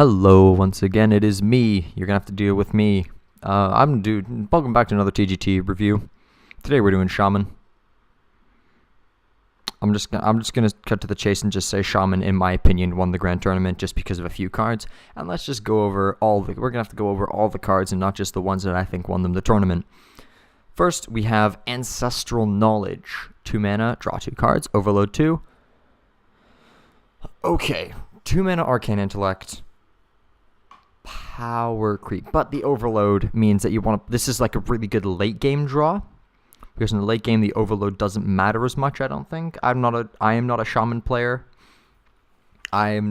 Hello, once again, it is me. You're gonna have to deal with me. Welcome back to another TGT review. Today we're doing Shaman. I'm just gonna cut to the chase and just say Shaman, in my opinion, won the grand tournament just because of a few cards. And let's just go over we're gonna have to go over all the cards and not just the ones that I think won them the tournament. First, we have Ancestral Knowledge. 2 mana, draw 2 cards, overload 2. Okay, 2 mana Arcane Intellect. Power creep, but the overload means that this is like a really good late game draw, because in the late game the overload doesn't matter as much. I don't think. I am not a Shaman player. I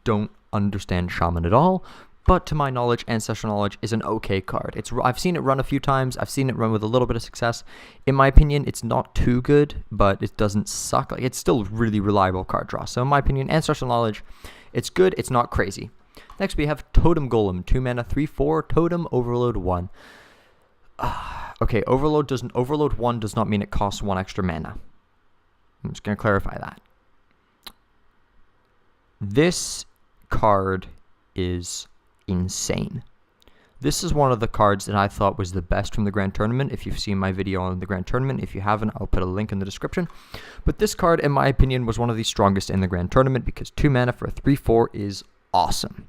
don't understand Shaman at all, but to my knowledge, Ancestral Knowledge is an okay card. I've seen it run a few times. I've seen it run with a little bit of success. In my opinion, it's not too good, but it doesn't suck. Like, it's still a really reliable card draw. So in my opinion, Ancestral Knowledge, it's good. It's not crazy. Next, we have Totem Golem, 2 mana, 3/4, Totem, Overload 1. Okay, Overload 1 does not mean it costs 1 extra mana. I'm just going to clarify that. This card is insane. This is one of the cards that I thought was the best from the Grand Tournament. If you've seen my video on the Grand Tournament, if you haven't, I'll put a link in the description. But this card, in my opinion, was one of the strongest in the Grand Tournament because 2 mana for a 3/4 is awesome.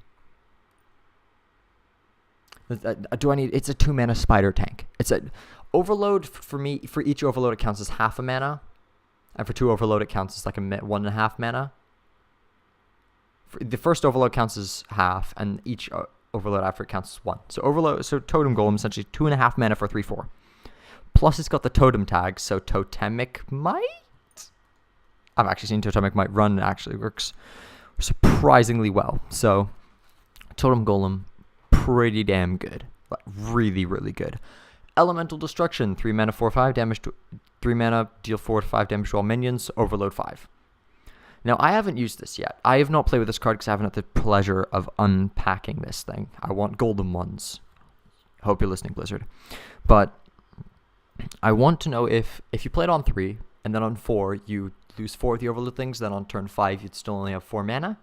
It's a 2 mana spider tank. It's a overload for me. For each overload, it counts as half a mana, and for 2 overload, it counts as like a 1.5 mana. The first overload counts as half, and each overload after it counts as 1. So Totem Golem essentially 2.5 mana for 3/4. Plus, it's got the totem tag, so Totemic Might. I've actually seen Totemic Might run. It actually works surprisingly well. So Totem Golem, pretty damn good. Like, really, really good. Elemental Destruction, 3 mana, 4/5 damage to 3 mana, deal 4 to 5 damage to all minions, overload 5. Now, I haven't used this yet. I have not played with this card because I haven't had the pleasure of unpacking this thing. I want golden ones. Hope you're listening, Blizzard. But I want to know if you play it on 3 and then on 4 you lose 4 of the overload things, then on turn 5 you'd still only have 4 mana.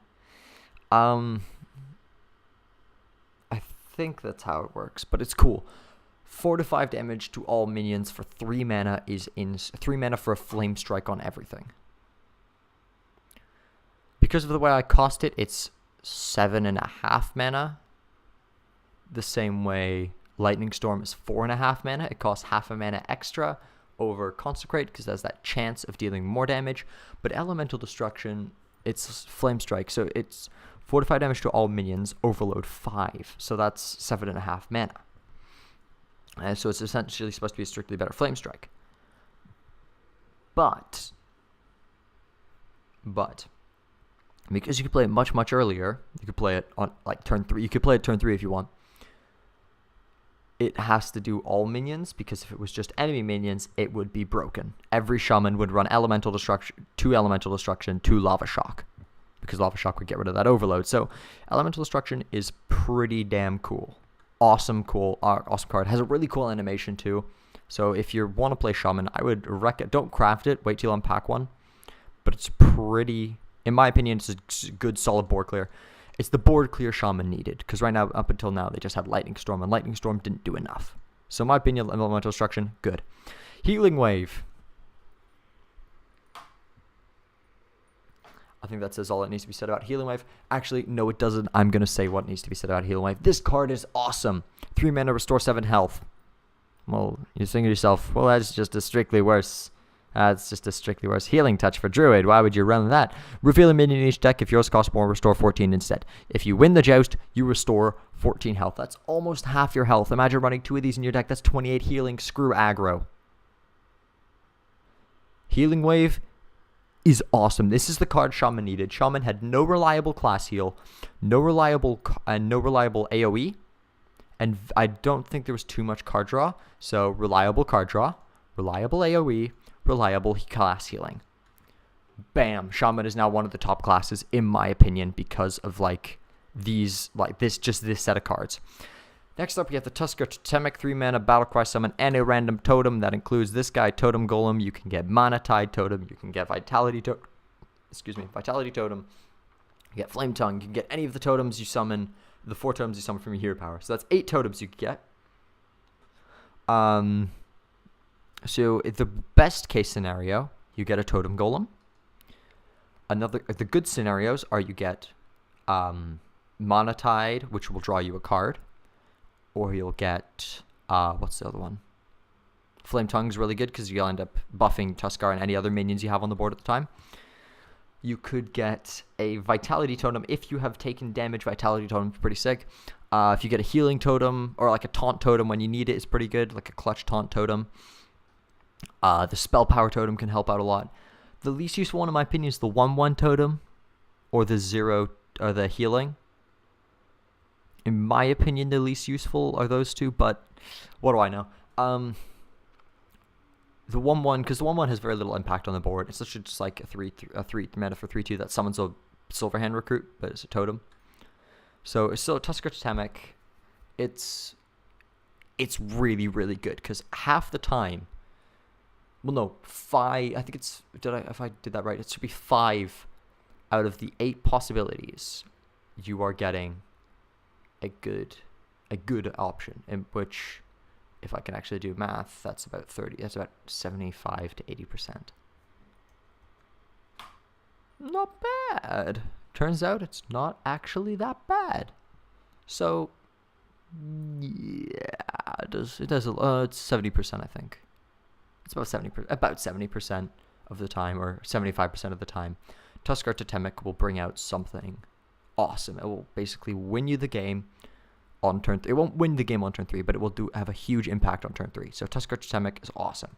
I think that's how it works, but it's cool. 4 to 5 damage to all minions for 3 mana is 3 mana for a flame strike on everything. Because of the way I cost it, it's 7.5 mana. The same way Lightning Storm is 4.5 mana. It costs half a mana extra over Consecrate because there's that chance of dealing more damage. But Elemental Destruction, it's Flame Strike, so it's 4 to 5 damage to all minions, overload 5. So that's 7.5 mana. And so it's essentially supposed to be a strictly better Flame Strike. But because you could play it much earlier, you could play it on like turn 3. You could play it turn 3 if you want. It has to do all minions, because if it was just enemy minions, it would be broken. Every Shaman would run Elemental Destruction, 2 Elemental Destruction, 2 Lava Shock, because Lava Shock would get rid of that overload. So Elemental Destruction is pretty damn cool. Awesome card. Has a really cool animation too. So if you want to play Shaman, I would don't craft it. Wait till you unpack one. But it's pretty. In my opinion, it's a good, solid board clear. It's the board clear Shaman needed, because right now, up until now, they just had Lightning Storm, and Lightning Storm didn't do enough. So in my opinion, Elemental Destruction, good. Healing Wave. I think that says all that needs to be said about Healing Wave. Actually, no, it doesn't. I'm going to say what needs to be said about Healing Wave. This card is awesome. 3 mana, restore 7 health. Well, you're thinking to yourself, well, that's just a strictly worse healing touch for Druid. Why would you run that? Reveal a minion in each deck. If yours costs more, restore 14 instead. If you win the joust, you restore 14 health. That's almost half your health. Imagine running 2 of these in your deck. That's 28 healing. Screw aggro. Healing Wave is awesome. This is the card Shaman needed. Shaman had no reliable class heal, no reliable AoE, and I don't think there was too much card draw. So reliable card draw, reliable AoE, reliable class healing. Bam! Shaman is now one of the top classes in my opinion because of this set of cards. Next up, we have the Tusker Totemic 3 mana Battlecry summon and a random totem that includes this guy, Totem Golem. You can get Mana Tide Totem. You can get Vitality Totem. You get Flame Tongue. You can get any of the totems you summon, the 4 totems you summon from your hero power. So that's 8 totems you could get. So the best case scenario, you get a totem golem. The good scenarios are you get Mana Tide, which will draw you a card, or you'll get what's the other one? Flame Tongue's really good because you'll end up buffing Tuskar and any other minions you have on the board at the time. You could get a Vitality Totem if you have taken damage. Vitality Totem's pretty sick. If you get a Healing Totem or like a Taunt Totem when you need it, is pretty good, like a Clutch Taunt Totem. The Spell Power Totem can help out a lot. The least useful one, in my opinion, is the 1/1 Totem or the 0 or the Healing. In my opinion, the least useful are those two, but what do I know? The 1/1, because the 1/1 has very little impact on the board. It's literally just like a 3 mana for 3/2 that summons a Silverhand Recruit, but it's a totem. So it's still a Tuskar Totemic. It's really, really good because half the time, well, no, 5. I think it's if I did that right, it should be 5 out of the 8 possibilities. You are getting a good option, in which, if I can actually do math, that's about 30. That's about 75 to 80%. Not bad. Turns out it's not actually that bad. So yeah, it's 70%, I think. It's about 70% of the time, or 75% of the time. Tuskar Totemic will bring out something awesome. It will basically win you the game on turn 3. It won't win the game on turn 3, but it will have a huge impact on turn 3. So Tuskar Totemic is awesome.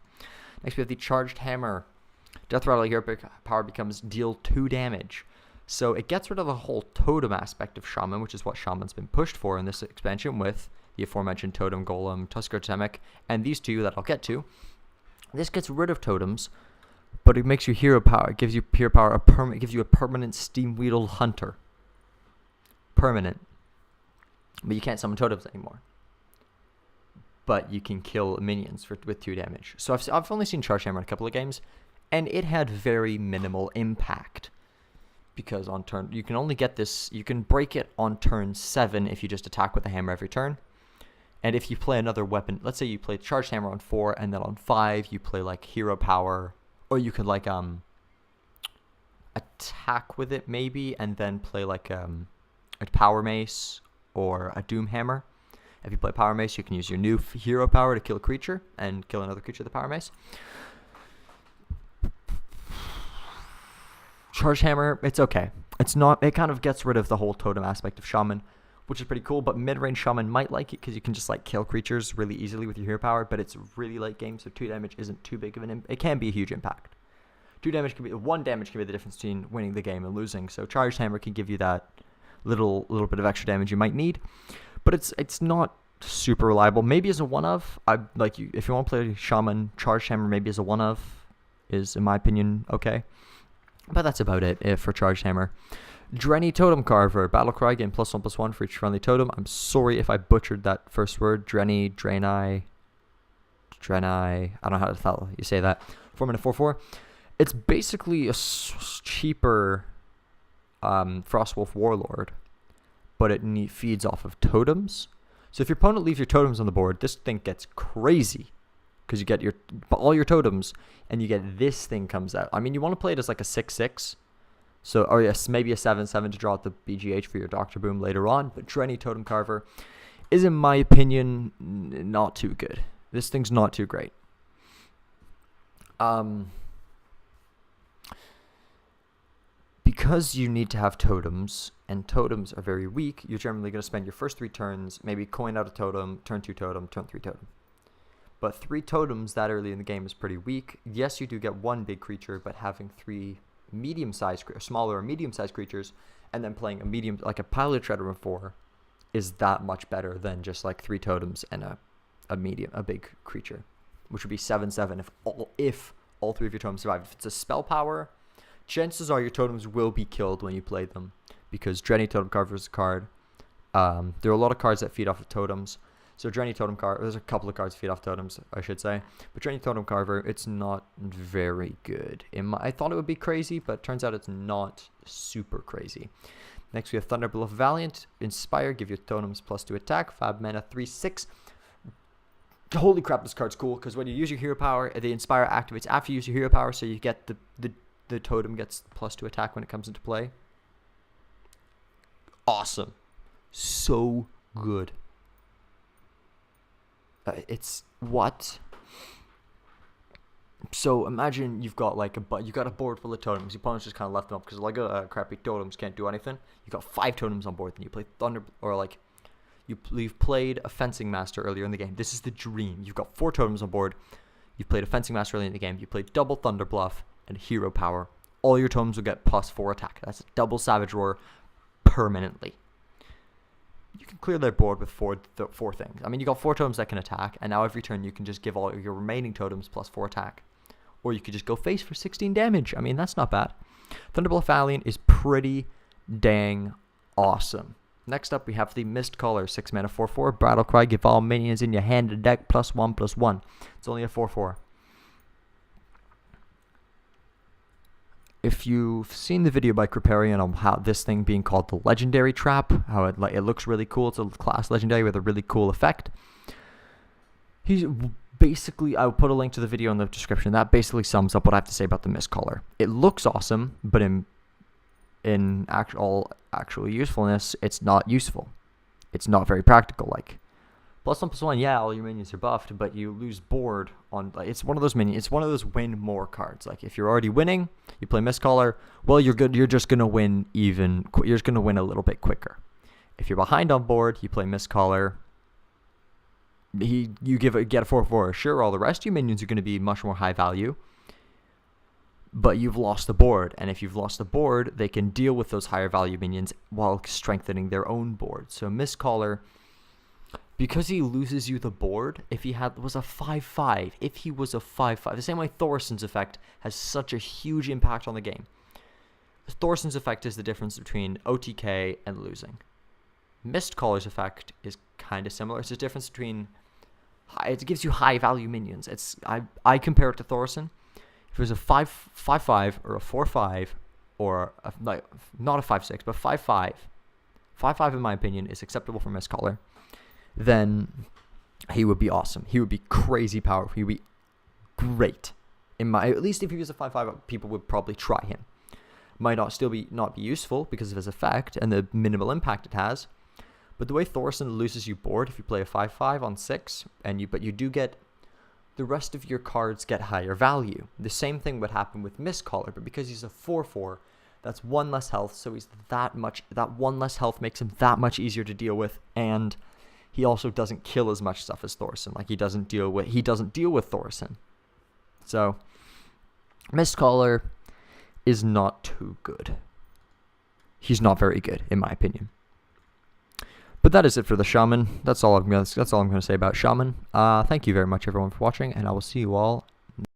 Next we have the Charged Hammer. Death Rattle hero power becomes deal 2 damage. So it gets rid of the whole totem aspect of Shaman, which is what Shaman's been pushed for in this expansion with the aforementioned Totem Golem, Tuskar Totemic, and these two that I'll get to. This gets rid of totems, but it makes you hero power. It gives you hero power. It gives you a permanent Steamweedle Hunter. Permanent. But you can't summon totems anymore. But you can kill minions with 2 damage. So I've only seen Charge Hammer in a couple of games, and it had very minimal impact. Because on turn, you can only get this, you can break it on turn 7 if you just attack with a hammer every turn. And if you play another weapon, let's say you play Charged Hammer on 4, and then on 5 you play like Hero Power, or you could like attack with it maybe, and then play like a Power Mace or a Doom Hammer. If you play Power Mace, you can use your new Hero Power to kill a creature and kill another creature with the Power Mace. Charge Hammer, it's okay. It kind of gets rid of the whole totem aspect of Shaman, which is pretty cool, but mid-range Shaman might like it because you can just like kill creatures really easily with your hero power, but it's really late game, so 2 damage isn't too big of an impact. It can be a huge impact. 1 damage can be the difference between winning the game and losing, so Charged Hammer can give you that little bit of extra damage you might need, but it's not super reliable. Maybe as a one-of, if you want to play Shaman, Charged Hammer maybe as a one-of is, in my opinion, okay. But that's about it for Charged Hammer. Drenny Totem Carver. Battlecry, gain +1/+1 for each friendly totem. I'm sorry if I butchered that first word. Drenny, Draenei. I don't know how to you say that. 4 mana 4/4. It's basically a cheaper Frostwolf Warlord, but it feeds off of totems. So if your opponent leaves your totems on the board, this thing gets crazy. Because you get all your totems, and you get this thing comes out. I mean, you want to play it as like a 6/6. So, or yes, maybe a 7/7 to draw out the BGH for your Dr. Boom later on. But Drenny Totem Carver is, in my opinion, not too good. This thing's not too great. Because you need to have totems, and totems are very weak, you're generally going to spend your first 3 turns, maybe coin out a totem, turn 2 totem, turn 3 totem. But 3 totems that early in the game is pretty weak. Yes, you do get 1 big creature, but having 3 smaller or medium-sized creatures, and then playing like a Pilot Shredder of 4, is that much better than just like 3 totems and a big creature, which would be 7/7 if all 3 of your totems survive. If it's a spell power, chances are your totems will be killed when you play them, because Drenny Totem Carver is a card. There are a lot of cards that feed off of totems. So Drenny Totem Carver, there's a couple of cards that feed off totems, I should say. But Drenny Totem Carver, it's not very good. I thought it would be crazy, but it turns out it's not super crazy. Next, we have Thunder Bluff Valiant. Inspire, give your totems +2 attack. 5 mana, 3/6. Holy crap, this card's cool, because when you use your hero power, the Inspire activates after you use your hero power, so you get the totem gets +2 attack when it comes into play. Awesome. So good. It's what? So imagine you've got like you got a board full of totems. Your opponents just kind of left them up because like crappy totems can't do anything. You got 5 totems on board, and you play Thunder, or like you've played a Fencing Master earlier in the game. This is the dream. You've got 4 totems on board. You've played a Fencing Master earlier in the game. You played double Thunder Bluff and hero power. All your totems will get +4 attack. That's a double Savage Roar permanently. You can clear their board with four things. I mean, you got 4 totems that can attack, and now every turn you can just give all your remaining totems +4 attack. Or you could just go face for 16 damage. I mean, that's not bad. Thunderbluff Valiant is pretty dang awesome. Next up, we have the Misscaller, 6 mana, 4/4. Battle Cry, give all minions in your hand a deck +1/+1. It's only a 4/4. If you've seen the video by Kriparian on how this thing being called the Legendary Trap, how it looks really cool, it's a class legendary with a really cool effect. He's basically, I'll put a link to the video in the description. That basically sums up what I have to say about the Misscaller. It looks awesome, but in actual usefulness, it's not useful. It's not very practical. Like +1/+1, yeah, all your minions are buffed, but you lose board on. Like, it's one of those minions. It's one of those win more cards. Like if you're already winning, you play Misscaller. Well, you're good. You're just gonna win you're just gonna win a little bit quicker. If you're behind on board, you play Misscaller. You get a 4/4. Sure, all the rest of your minions are gonna be much more high value. But you've lost the board, and if you've lost the board, they can deal with those higher value minions while strengthening their own board. So Misscaller, because he loses you the board, if he was a 5/5, the same way Thorson's effect has such a huge impact on the game. Thorson's effect is the difference between OTK and losing. Mistcaller's effect is kind of similar. It's the difference between, it gives you high value minions. I compare it to Thorson. If it was a 5/5 or a 4/5 or not a 5/6 but 5/5, 5/5 in my opinion is acceptable for Misscaller, then he would be awesome. He would be crazy powerful. He would be great. At least if he was a 5/5, people would probably try him. Might not be useful because of his effect and the minimal impact it has. But the way Thorson loses you board if you play a 5/5 on 6, but you do get the rest of your cards get higher value. The same thing would happen with Misscaller, but because he's a 4/4, that's 1 less health, so that 1 less health makes him that much easier to deal with, and he also doesn't kill as much stuff as Thorson. Like he doesn't deal with Thorson. So Misscaller is not too good. He's not very good in my opinion. But that is it for the Shaman. That's all I'm going to say about Shaman. Thank you very much everyone for watching, and I will see you all